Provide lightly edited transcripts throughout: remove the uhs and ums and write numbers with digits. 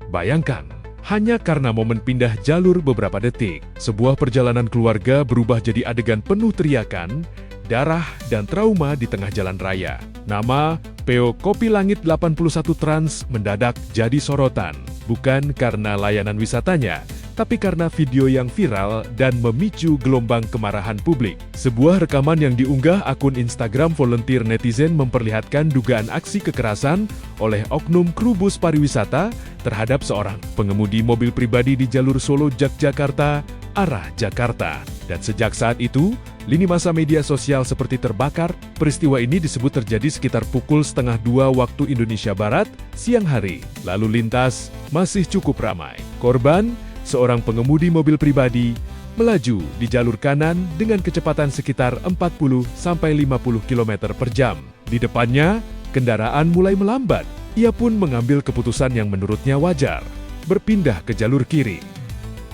Bayangkan, hanya karena momen pindah jalur beberapa detik, sebuah perjalanan keluarga berubah jadi adegan penuh teriakan, darah, dan trauma di tengah jalan raya. Nama PO Kopi Langit 81 Trans mendadak jadi sorotan, bukan karena layanan wisatanya, tapi karena video yang viral dan memicu gelombang kemarahan publik. Sebuah rekaman yang diunggah akun Instagram volunteer netizen memperlihatkan dugaan aksi kekerasan oleh oknum kru bus pariwisata terhadap seorang pengemudi mobil pribadi di jalur Solo Yogyakarta arah Jakarta. Dan sejak saat itu, lini masa media sosial seperti terbakar. Peristiwa ini disebut terjadi sekitar pukul 1:30 waktu Indonesia Barat, siang hari. Lalu lintas masih cukup ramai. Korban, seorang pengemudi mobil pribadi, melaju di jalur kanan dengan kecepatan sekitar 40-50 km per jam. Di depannya, kendaraan mulai melambat. Ia pun mengambil keputusan yang menurutnya wajar, berpindah ke jalur kiri.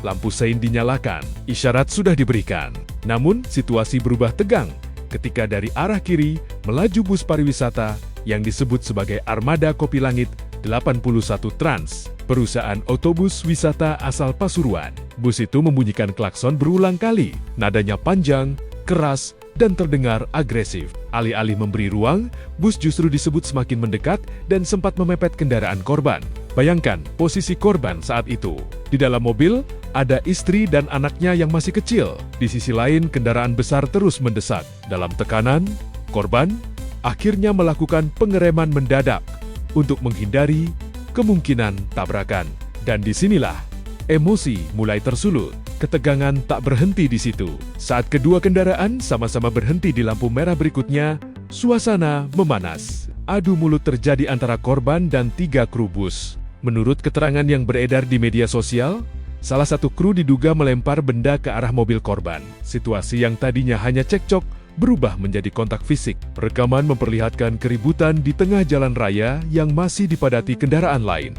Lampu sein dinyalakan, isyarat sudah diberikan. Namun, situasi berubah tegang ketika dari arah kiri melaju bus pariwisata yang disebut sebagai Armada Kopi Langit 81 Trans, perusahaan otobus wisata asal Pasuruan. Bus itu membunyikan klakson berulang kali, nadanya panjang, keras, dan terdengar agresif. Alih-alih memberi ruang, bus justru disebut semakin mendekat dan sempat memepet kendaraan korban. Bayangkan posisi korban saat itu. Di dalam mobil, ada istri dan anaknya yang masih kecil. Di sisi lain, kendaraan besar terus mendesak. Dalam tekanan, korban akhirnya melakukan pengereman mendadak untuk menghindari kemungkinan tabrakan. Dan disinilah emosi mulai tersulut. Ketegangan tak berhenti di situ. Saat kedua kendaraan sama-sama berhenti di lampu merah berikutnya, suasana memanas. Adu mulut terjadi antara korban dan 3 kru bus. Menurut keterangan yang beredar di media sosial, salah satu kru diduga melempar benda ke arah mobil korban. Situasi yang tadinya hanya cekcok berubah menjadi kontak fisik. Rekaman memperlihatkan keributan di tengah jalan raya yang masih dipadati kendaraan lain.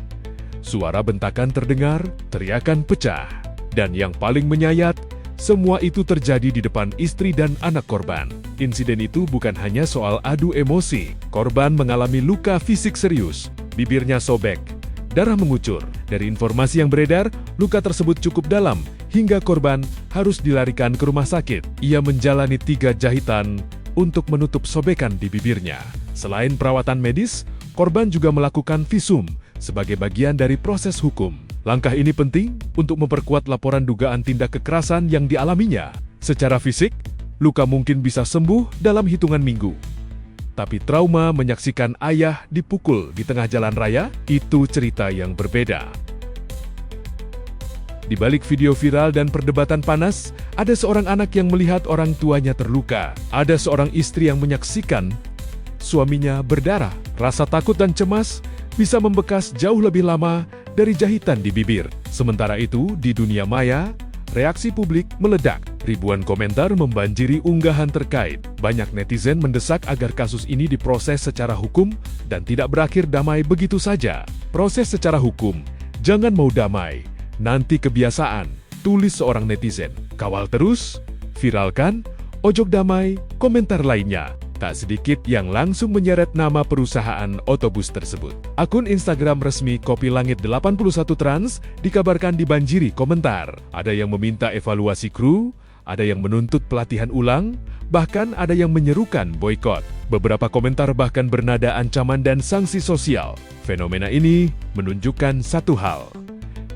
Suara bentakan terdengar, teriakan pecah. Dan yang paling menyayat, semua itu terjadi di depan istri dan anak korban. Insiden itu bukan hanya soal adu emosi. Korban mengalami luka fisik serius, bibirnya sobek, darah mengucur. Dari informasi yang beredar, luka tersebut cukup dalam, hingga korban harus dilarikan ke rumah sakit. Ia menjalani 3 jahitan untuk menutup sobekan di bibirnya. Selain perawatan medis, korban juga melakukan visum sebagai bagian dari proses hukum. Langkah ini penting untuk memperkuat laporan dugaan tindak kekerasan yang dialaminya. Secara fisik, luka mungkin bisa sembuh dalam hitungan minggu. Tapi trauma menyaksikan ayah dipukul di tengah jalan raya, itu cerita yang berbeda. Di balik video viral dan perdebatan panas, ada seorang anak yang melihat orang tuanya terluka. Ada seorang istri yang menyaksikan suaminya berdarah. Rasa takut dan cemas bisa membekas jauh lebih lama dari jahitan di bibir. Sementara itu, di dunia maya, reaksi publik meledak. Ribuan komentar membanjiri unggahan terkait. Banyak netizen mendesak agar kasus ini diproses secara hukum dan tidak berakhir damai begitu saja. Proses secara hukum, jangan mau damai, nanti kebiasaan, tulis seorang netizen. Kawal terus, viralkan, ojok damai, komentar lainnya. Tak sedikit yang langsung menyeret nama perusahaan otobus tersebut. Akun Instagram resmi Kopi Langit 81 Trans dikabarkan dibanjiri komentar. Ada yang meminta evaluasi kru, ada yang menuntut pelatihan ulang, bahkan ada yang menyerukan boikot. Beberapa komentar bahkan bernada ancaman dan sanksi sosial. Fenomena ini menunjukkan satu hal.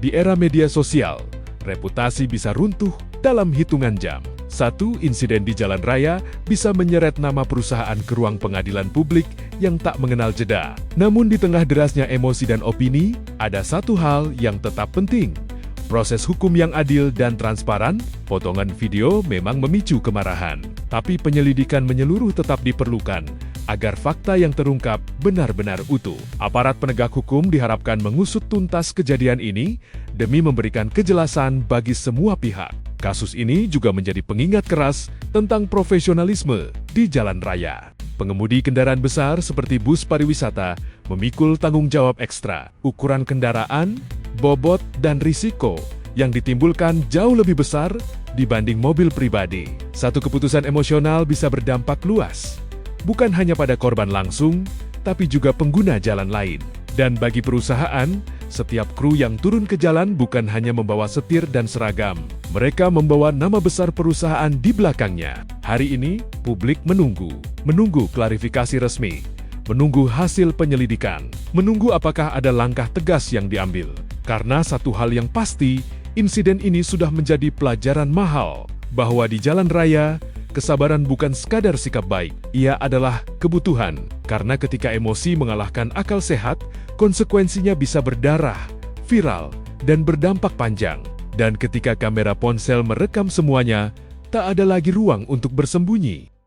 Di era media sosial, reputasi bisa runtuh dalam hitungan jam. Satu insiden di jalan raya bisa menyeret nama perusahaan ke ruang pengadilan publik yang tak mengenal jeda. Namun di tengah derasnya emosi dan opini, ada satu hal yang tetap penting. Proses hukum yang adil dan transparan. Potongan video memang memicu kemarahan, tapi penyelidikan menyeluruh tetap diperlukan agar fakta yang terungkap benar-benar utuh. Aparat penegak hukum diharapkan mengusut tuntas kejadian ini demi memberikan kejelasan bagi semua pihak. Kasus ini juga menjadi pengingat keras tentang profesionalisme di jalan raya. Pengemudi kendaraan besar seperti bus pariwisata memikul tanggung jawab ekstra. Ukuran kendaraan, bobot, dan risiko yang ditimbulkan jauh lebih besar dibanding mobil pribadi. Satu keputusan emosional bisa berdampak luas, bukan hanya pada korban langsung, tapi juga pengguna jalan lain. Dan bagi perusahaan, Setiap kru yang turun ke jalan bukan hanya membawa setir dan seragam. Mereka membawa nama besar perusahaan di belakangnya. Hari ini, publik menunggu klarifikasi resmi, menunggu hasil penyelidikan, menunggu apakah ada langkah tegas yang diambil. Karena satu hal yang pasti, insiden ini sudah menjadi pelajaran mahal, bahwa di jalan raya, kesabaran bukan sekadar sikap baik, ia adalah kebutuhan. Karena ketika emosi mengalahkan akal sehat, konsekuensinya bisa berdarah, viral, dan berdampak panjang. Dan ketika kamera ponsel merekam semuanya, tak ada lagi ruang untuk bersembunyi.